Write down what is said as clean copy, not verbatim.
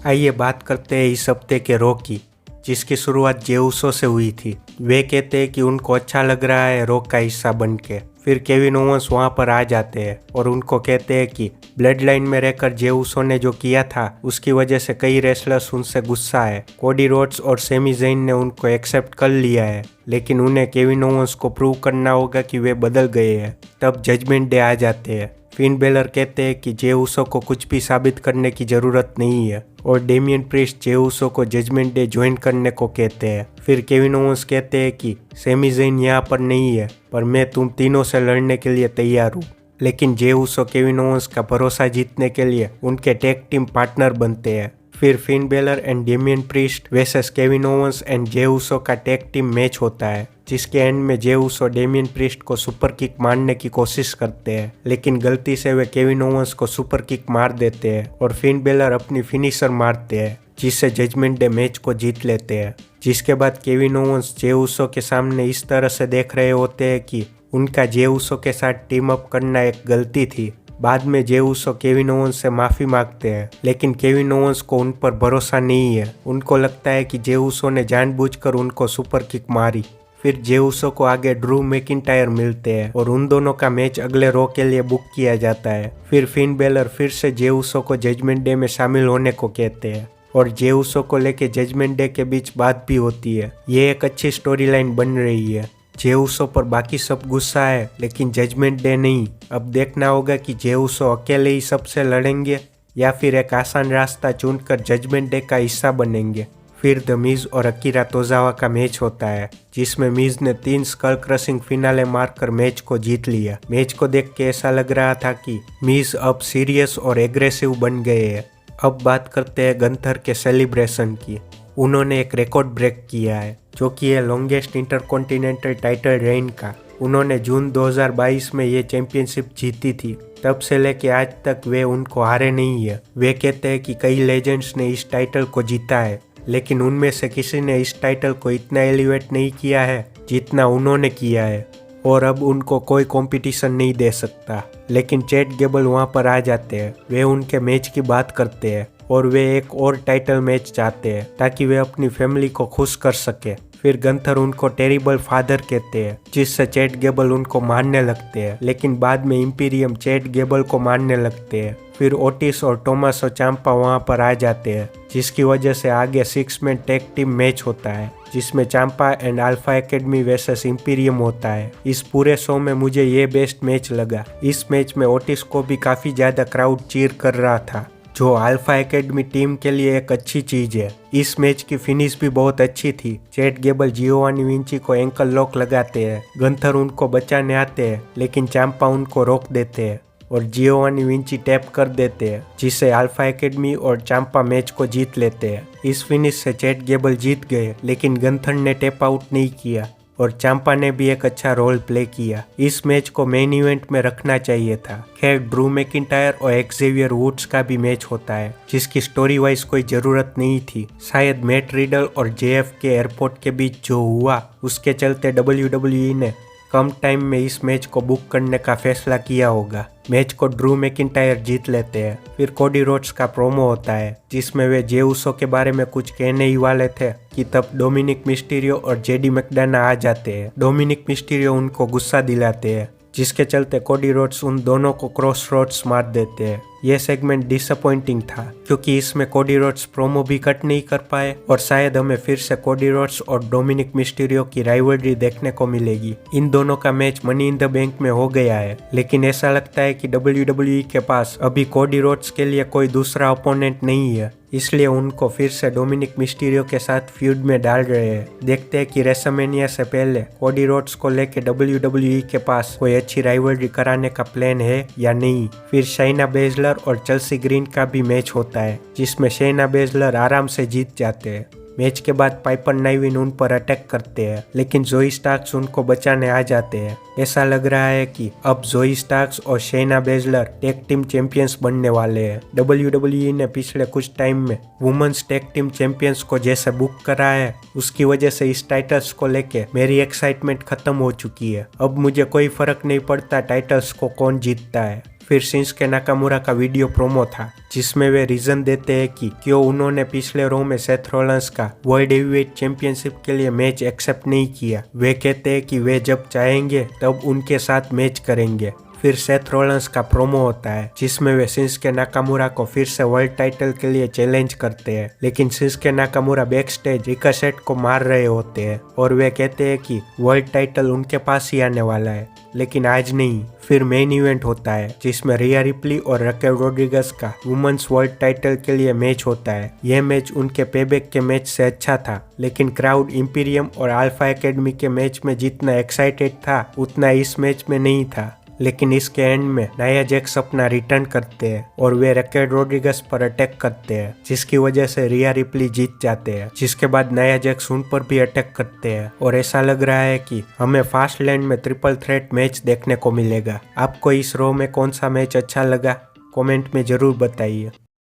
आइए बात करते हैं इस हफ्ते के रॉ की, जिसकी शुरुआत जे उसो से हुई थी। वे कहते हैं कि उनको अच्छा लग रहा है रॉ का हिस्सा बन के। फिर केविन ओवेंस वहां पर आ जाते हैं और उनको कहते हैं कि ब्लड लाइन में रहकर जे उसो ने जो किया था उसकी वजह से कई रेसलर्स उनसे गुस्सा है। कोडी रोड्स और सेमी ज़ेन ने उनको एक्सेप्ट कर लिया है, लेकिन उन्हें केविन ओवेंस को प्रूव करना होगा कि वे बदल गए हैं। तब जजमेंट डे आ जाते हैं। फिन बेलर कहते हैं कि जे उसो को कुछ भी साबित करने की जरूरत नहीं है और डेमियन प्रीस्ट जे उसो को जजमेंट डे ज्वाइन करने को कहते हैं। फिर केविन ओवेंस कहते हैं कि सेमी ज़ेन यहाँ पर नहीं है, पर मैं तुम तीनों से लड़ने के लिए तैयार हूँ। लेकिन जे उसो केविन ओवेंस का भरोसा जीतने के लिए उनके टैग टीम पार्टनर बनते हैं। फिर Finn Balor and Damian Priest versus Kevin Owens and Jey Uso का टैग टीम मैच होता है, जिसके एंड में जे उसो डेमियन प्रीस्ट को सुपर किक मारने की कोशिश करते हैं, लेकिन गलती से वे केविन ओवेंस को सुपर किक मार देते हैं और फिन बेलर अपनी फिनिशर मारते हैं, जिससे जजमेंट डे मैच को जीत लेते हैं। जिसके बाद केविन ओवेंस जे उसो के सामने इस तरह से देख रहे होते हैं कि उनका जे उसो के साथ टीम अप करना एक गलती थी। बाद में जे उसो केविन ओवेंस से माफी मांगते हैं, लेकिन केविन ओवेंस को उन पर भरोसा नहीं है। उनको लगता है कि जे उसो ने जानबूझकर उनको सुपर किक मारी। फिर जे उसो को आगे ड्रू मैकिंटायर मिलते हैं और उन दोनों का मैच अगले रॉ के लिए बुक किया जाता है। फिर फिन बेलर फिर से जे उसो को जजमेंट डे में शामिल होने को कहते हैं और जे उसो को लेके जजमेंट डे के बीच बात भी होती है। ये एक अच्छी स्टोरी लाइन बन रही है। जे उसो पर बाकी सब गुस्सा है, लेकिन जजमेंट डे नहीं। अब देखना होगा कि जे उसो अकेले ही सबसे लड़ेंगे या फिर एक आसान रास्ता चुनकर जजमेंट डे का हिस्सा बनेंगे। फिर द मिज और अकीरा तोजावा का मैच होता है, जिसमें मिज ने 3 स्कल क्रशिंग फिनाले मारकर मैच को जीत लिया। मैच को देख के ऐसा लग रहा था कि मिज अब सीरियस और एग्रेसिव बन गए हैं। अब बात करते हैं गंथर के सेलिब्रेशन की। उन्होंने एक रिकॉर्ड ब्रेक किया है, जो कि है लॉन्गेस्ट इंटरकॉन्टिनेंटल टाइटल रेन का। उन्होंने जून 2022 में ये चैंपियनशिप जीती थी। तब से लेके आज तक वे उनको हारे नहीं है। वे कहते हैं कि कई लेजेंड्स ने इस टाइटल को जीता है, लेकिन उनमें से किसी ने इस टाइटल को इतना एलिवेट नहीं किया है जितना उन्होंने किया है, और अब उनको कोई कंपटीशन नहीं दे सकता। लेकिन चैट गेबल वहाँ पर आ जाते हैं। वे उनके मैच की बात करते हैं और वे एक और टाइटल मैच चाहते हैं ताकि वे अपनी फैमिली को खुश कर सके। फिर गंथर उनको टेरिबल फादर कहते हैं, जिससे चैट गेबल उनको मारने लगते हैं, लेकिन बाद में इंपीरियम चैट गेबल को मारने लगते हैं। फिर ओटिस और टोमासो चांपा वहां पर आ जाते हैं, जिसकी वजह से आगे 6 मैन टैग टीम मैच होता है, जिसमें Champa and alpha academy versus Imperium होता है। इस पूरे शो में मुझे ये बेस्ट मैच लगा। इस मैच में ओटिस को भी काफी ज्यादा क्राउड चीयर कर रहा था, जो अल्फा एकेडमी टीम के लिए एक अच्छी चीज है। इस मैच की फिनिश भी बहुत अच्छी थी। चैट गेबल जियोवानी विंची को एंकल लॉक लगाते हैं। गंथर उनको बचाने आते हैं, लेकिन चांपा उनको रोक देते हैं और जियोवानी विंची टैप कर देते हैं, जिससे अल्फा एकेडमी और चांपा मैच को जीत लेते हैं। इस फिनिश से चैट गेबल जीत गए, लेकिन गंथर ने टैप आउट नहीं किया और चांपा ने भी एक अच्छा रोल प्ले किया। इस मैच को मेन इवेंट में रखना चाहिए था। खैर, ड्रू मैकिंटायर और एक्जेवियर वुड्स का भी मैच होता है, जिसकी स्टोरी वाइज कोई जरूरत नहीं थी। शायद मैट रिडल और जेएफ के एयरपोर्ट के बीच जो हुआ, उसके चलते WWE ने कम टाइम में इस मैच को बुक करने का फैसला किया होगा। मैच को ड्रू मैकिंटायर जीत लेते हैं। फिर कोडी रोड्स का प्रोमो होता है, जिसमें वे जे उसो के बारे में कुछ कहने ही वाले थे कि तब डोमिनिक मिस्टीरियो और जेडी मैकडाना आ जाते हैं। डोमिनिक मिस्टीरियो उनको गुस्सा दिलाते हैं, जिसके चलते कोडी रोड्स उन दोनों को क्रॉस रोड्स मार देते हैं। यह सेगमेंट डिसअपॉइंटिंग था, क्योंकि इसमें कोडी रोड्स प्रोमो भी कट नहीं कर पाए और शायद हमें फिर से कोडी रोड्स और डोमिनिक मिस्टीरियो की राइवलरी देखने को मिलेगी। इन दोनों का match money in the bank में हो गया है, लेकिन ऐसा लगता है कि WWE के पास अभी कोडी रोड्स के लिए कोई दूसरा ओपोनेंट नहीं है, इसलिए उनको फिर से डोमिनिक मिस्टीरियो के साथ फ्यूड में डाल रहे हैं। देखते हैं कि रेसलमेनिया से पहले कोडी रोड्स को लेके WWE के पास कोई अच्छी राइवलरी कराने का प्लान है या नहीं। फिर शाइना बेजलर और चेल्सी ग्रीन का भी मैच होता है, जिसमें शाइना बेजलर आराम से जीत जाते हैं। मैच के बाद पाइपर नाइविन उन पर अटैक करते हैं, लेकिन जोई स्टार्क्स उनको बचाने आ जाते हैं। ऐसा लग रहा है कि अब जोई स्टार्क्स और शेना बेजलर टैग टीम चैंपियंस बनने वाले हैं। WWE ने पिछले कुछ टाइम में वुमेन्स टैग टीम चैंपियंस को जैसे बुक करा है, उसकी वजह से इस टाइटल्स को लेके मेरी एक्साइटमेंट खत्म हो चुकी है। अब मुझे कोई फर्क नहीं पड़ता टाइटल्स को कौन जीतता है। फिर शिंसुके नाकामुरा का वीडियो प्रोमो था जिसमें वे रीजन देते हैं कि क्यों उन्होंने पिछले रो में सेथ रॉलिंस का वर्ल्ड हेवीवेट चैंपियनशिप के लिए मैच एक्सेप्ट नहीं किया। वे कहते हैं कि वे जब चाहेंगे तब उनके साथ मैच करेंगे। फिर सेथ रॉलिंस का प्रोमो होता है जिसमें वे शिंसुके नाकामुरा को फिर से वर्ल्ड टाइटल के लिए चैलेंज करते हैं, लेकिन शिंसुके नाकामुरा बैक स्टेज रिकासेट को मार रहे होते हैं और वे कहते हैं कि वर्ल्ड टाइटल उनके पास ही आने वाला है, लेकिन आज नहीं। फिर मेन इवेंट होता है जिसमें रिया रिप्ली और रकेल रोड्रिगस का वुमेन्स वर्ल्ड टाइटल के लिए मैच होता है। यह मैच उनके पेबैक के मैच से अच्छा था, लेकिन क्राउड इंपीरियम और अल्फा एकेडमी के मैच में जितना एक्साइटेड था उतना इस मैच में नहीं था। लेकिन इसके एंड में नाया जैक्स अपना रिटर्न करते हैं और वे रकेल रोड्रिगस पर अटैक करते हैं, जिसकी वजह से रिया रिप्ली जीत जाते हैं। जिसके बाद नाया जैक्स उन पर भी अटैक करते हैं और ऐसा लग रहा है कि हमें फास्ट लैंड में ट्रिपल थ्रेट मैच देखने को मिलेगा। आपको इस रो में कौन सा मैच अच्छा लगा, कमेंट में जरूर बताइए।